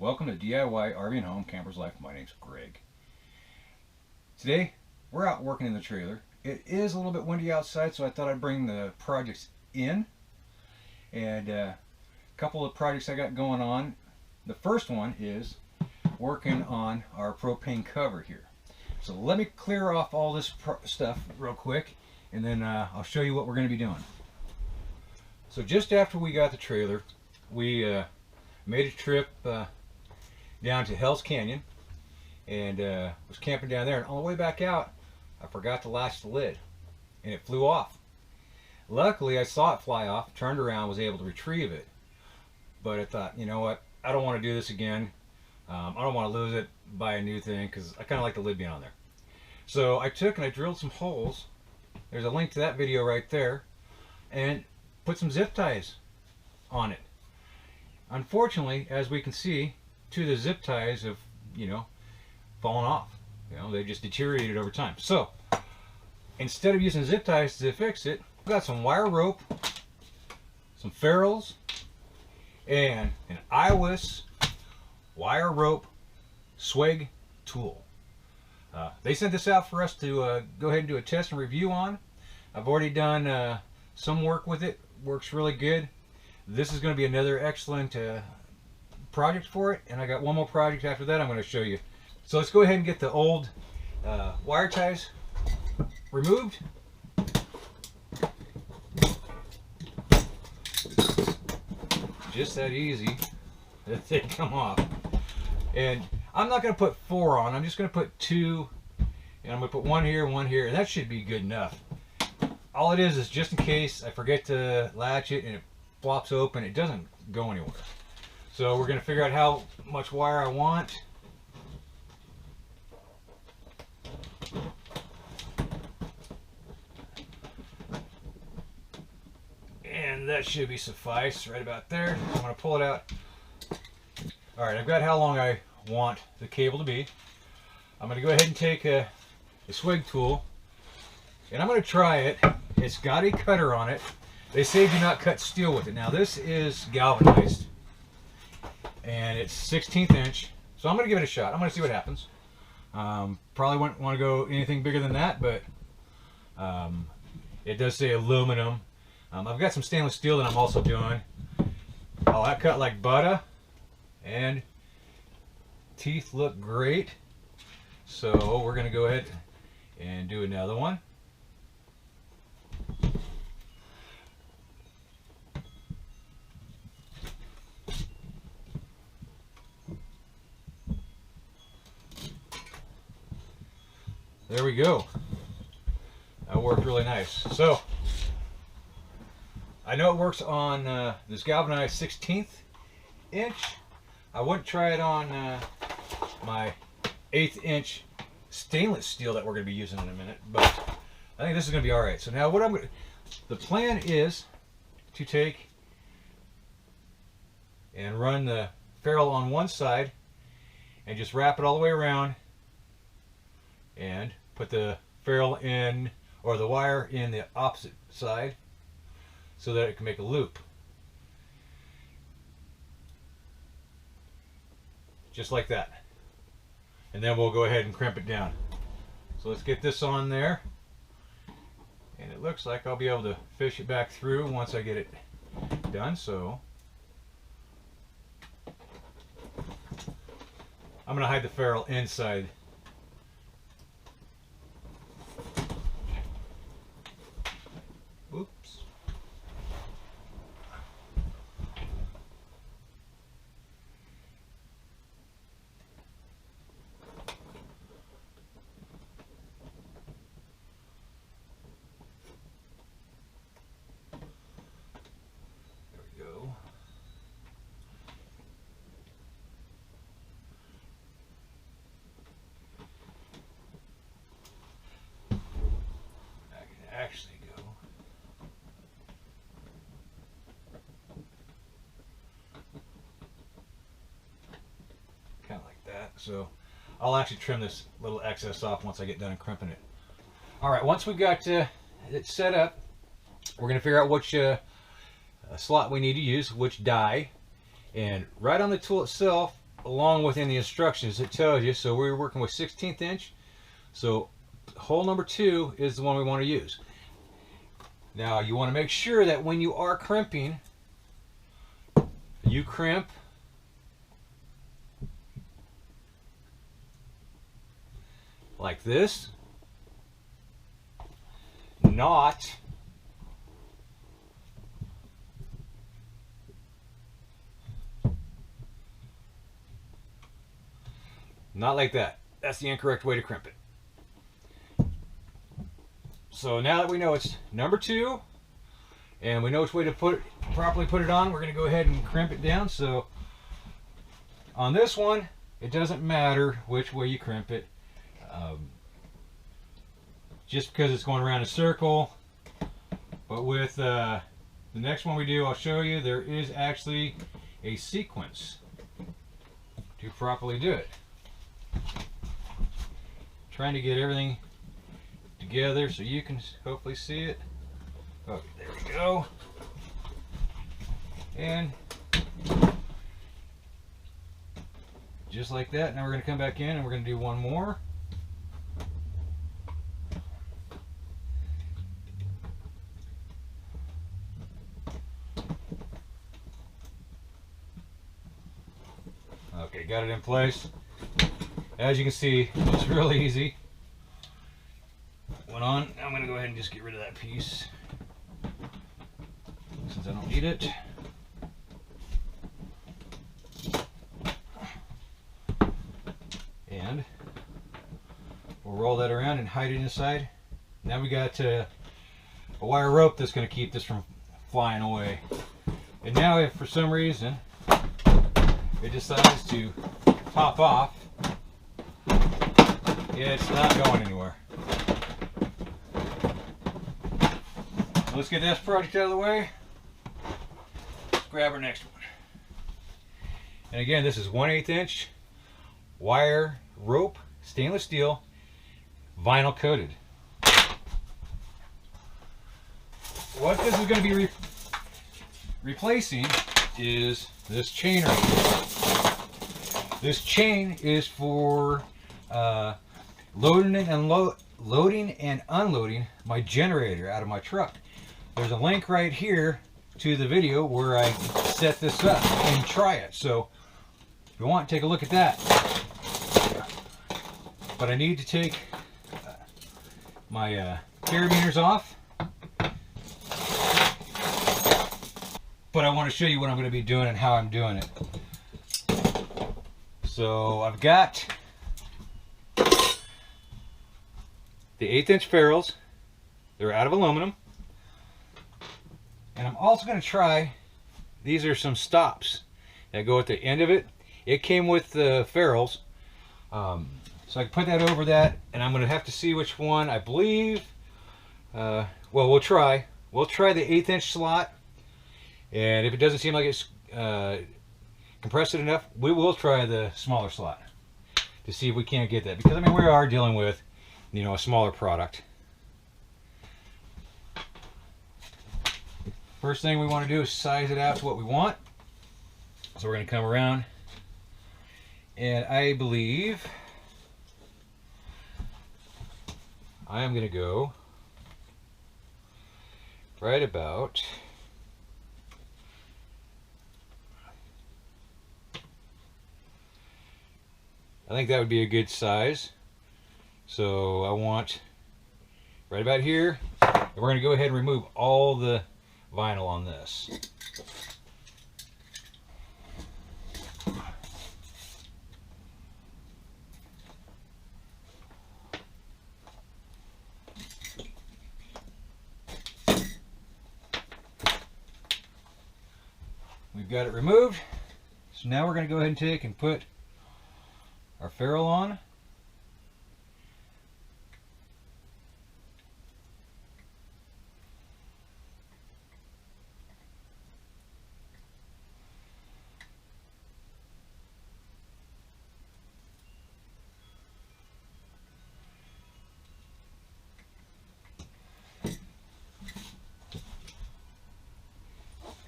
Welcome to DIY RV and Home Camper's Life. My name's Greg. Today we're out working in the trailer. It is a little bit windy outside, so I thought I'd bring the projects in. And a couple of projects I got going on. The first one is working on our propane cover here. So let me clear off all this stuff real quick, and then I'll show you what we're going to be doing. So just after we got the trailer, we made a trip down to Hell's Canyon and was camping down there, and on the way back out I forgot to latch the lid and it flew off. Luckily I saw it fly off, turned around, was able to retrieve it, but I thought, you know what, I don't want to do this again. I don't want to lose it, buy a new thing, because I kind of like the lid being on there. So I took and I drilled some holes. There's a link to that video right there, and put some zip ties on it. Unfortunately, as we can see, two of the zip ties have, fallen off. They just deteriorated over time. So instead of using zip ties to fix it, we got some wire rope, some ferrules, and an Iwiss wire rope Swage tool. They sent this out for us to go ahead and do a test and review on. I've already done some work with it. Works really good. This is going to be another excellent project for it, and I got one more project after that I'm going to show you. So let's go ahead and get the old wire ties removed. Just that easy that they come off. And I'm not going to put 4 on, I'm just going to put 2, and I'm going to put one here, and that should be good enough. All it is just in case I forget to latch it and it flops open, it doesn't go anywhere. So we're going to figure out how much wire I want. And that should be suffice right about there. I'm going to pull it out. Alright, I've got how long I want the cable to be. I'm going to go ahead and take the Swage tool, and I'm going to try it. It's got a cutter on it. They say do not cut steel with it. Now this is galvanized, and it's 16th inch, so I'm going to give it a shot. I'm going to see what happens. Probably wouldn't want to go anything bigger than that, but it does say aluminum. I've got some stainless steel that I'm also doing. Oh, that cut like butter, and teeth look great. So we're going to go ahead and do another one. There we go. That worked really nice. So I know it works on this galvanized 16th inch. I wouldn't try it on my 1/8 inch stainless steel that we're going to be using in a minute, but I think this is going to be all right. So now what I'm going to, the plan is to take and run the ferrule on one side and just wrap it all the way around and put the ferrule in, or the wire in, the opposite side so that it can make a loop. Just like that. And then we'll go ahead and crimp it down. So let's get this on there. And it looks like I'll be able to fish it back through once I get it done. So I'm going to hide the ferrule inside. Oops. Actually go. Kind of like that. So I'll actually trim this little excess off once I get done crimping it. Alright, once we've got it set up, we're going to figure out which slot we need to use, which die, and right on the tool itself along within the instructions it tells you. So we're working with 16th inch. So hole number 2 is the one we want to use. Now you want to make sure that when you are crimping, you crimp like this, not like that. That's the incorrect way to crimp it. So now that we know it's number 2 and we know which way to properly put it on, we're going to go ahead and crimp it down. So on this one, it doesn't matter which way you crimp it. Just because it's going around a circle. But with the next one we do, I'll show you there is actually a sequence to properly do it. Trying to get everything together so you can hopefully see it. Oh, there we go. And just like that. Now we're going to come back in and we're going to do one more. Okay, got it in place. As you can see, it's really easy. Went on. I'm going to go ahead and just get rid of that piece since I don't need it. And we'll roll that around and hide it inside. Now we got a wire rope that's going to keep this from flying away. And now if for some reason it decides to pop off, it's not going anywhere. So let's get this project out of the way. Let's grab our next one. And again, this is 1/8 inch wire rope, stainless steel, vinyl coated. What this is going to be replacing is this chain right here. This chain is for loading and unloading my generator out of my truck. There's a link right here to the video where I set this up and try it. So if you want, take a look at that. But I need to take my carabiners off. But I want to show you what I'm going to be doing and how I'm doing it. So I've got the 1/8 inch ferrules. They're out of aluminum. And I'm also going to try, these are some stops that go at the end of it. It came with the ferrules. So I can put that over that, and I'm going to have to see which one. I believe, well, we'll try the 1/8 inch slot. And if it doesn't seem like it's compressed it enough, we will try the smaller slot to see if we can't get that. Because I mean, we are dealing with, you know, a smaller product. First thing we want to do is size it out to what we want. So we're going to come around, and I believe I am going to go right about I think that would be a good size. So I want right about here. And we're going to go ahead and remove all the vinyl on this. We've got it removed. So now we're going to go ahead and take and put our ferrule on.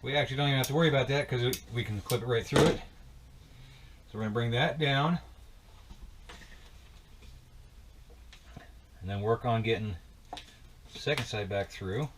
We actually don't even have to worry about that because we can clip it right through it. So we're going to bring that down and then work on getting the second side back through.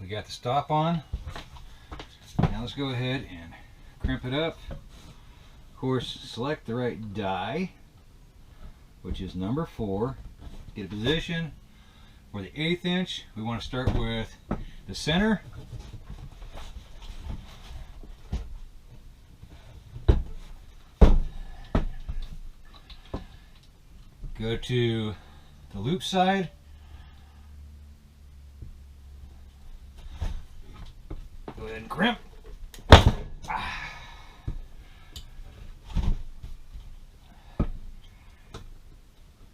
Got the stop on. Now let's go ahead and crimp it up. Of course, select the right die, which is number 4. Get a position for the 1/8 inch. We want to start with the center. Go to the loop side. Go ahead and crimp.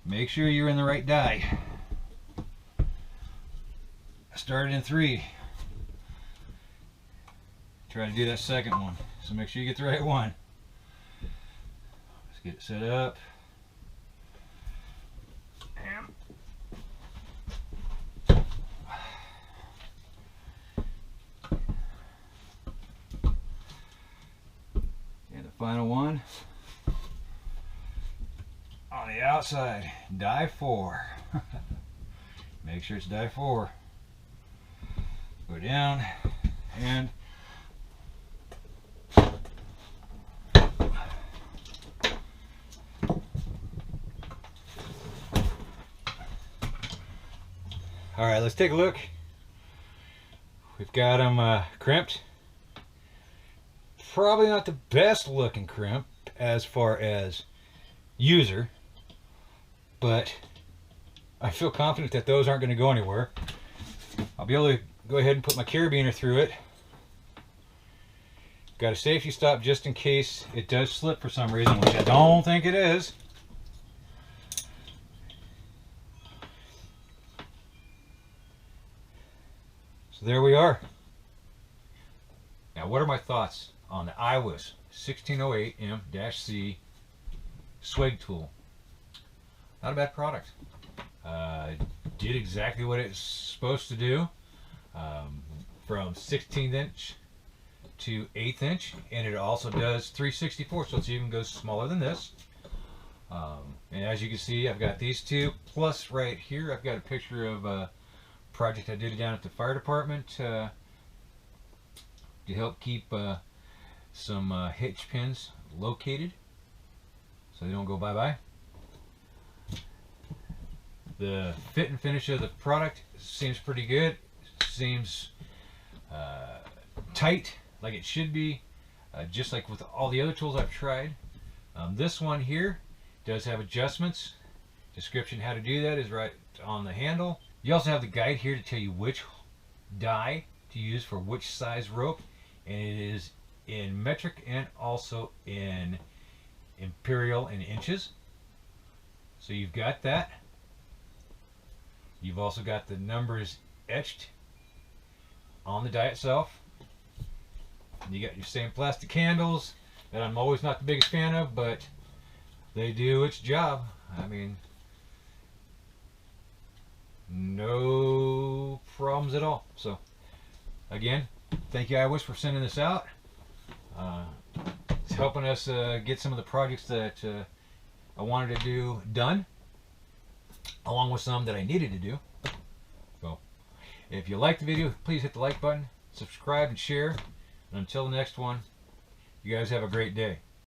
Make sure you're in the right die. I started in 3. Try to do that second one. So make sure you get the right one. Let's get it set up. Final one on the outside, die 4. Make sure it's die 4. Go down and all right, let's take a look. We've got them crimped. Probably not the best looking crimp as far as user, but I feel confident that those aren't going to go anywhere. I'll be able to go ahead and put my carabiner through it. Got a safety stop just in case it does slip for some reason, which I don't think it is. So there we are. Now, what are my thoughts on the Iwiss 1608M-C Swage tool? Not a bad product. Did exactly what it's supposed to do, from 16th inch to 1/8 inch, and it also does 3/64, so it even goes smaller than this. And as you can see, I've got these two, plus right here I've got a picture of a project I did down at the fire department to help keep some hitch pins located so they don't go bye-bye. The fit and finish of the product seems pretty good. Seems tight, like it should be, just like with all the other tools I've tried. This one here does have adjustments. Description how to do that is right on the handle. You also have the guide here to tell you which die to use for which size rope, and it is in metric and also in imperial and inches. So you've got that. You've also got the numbers etched on the die itself. You got your same plastic handles that I'm always not the biggest fan of, but they do its job. I mean, no problems at all. So again, Thank you, Iwiss, for sending this out. It's helping us get some of the projects that I wanted to do done, along with some that I needed to do. So, if you liked the video, please hit the like button, subscribe, and share. And until the next one, you guys have a great day.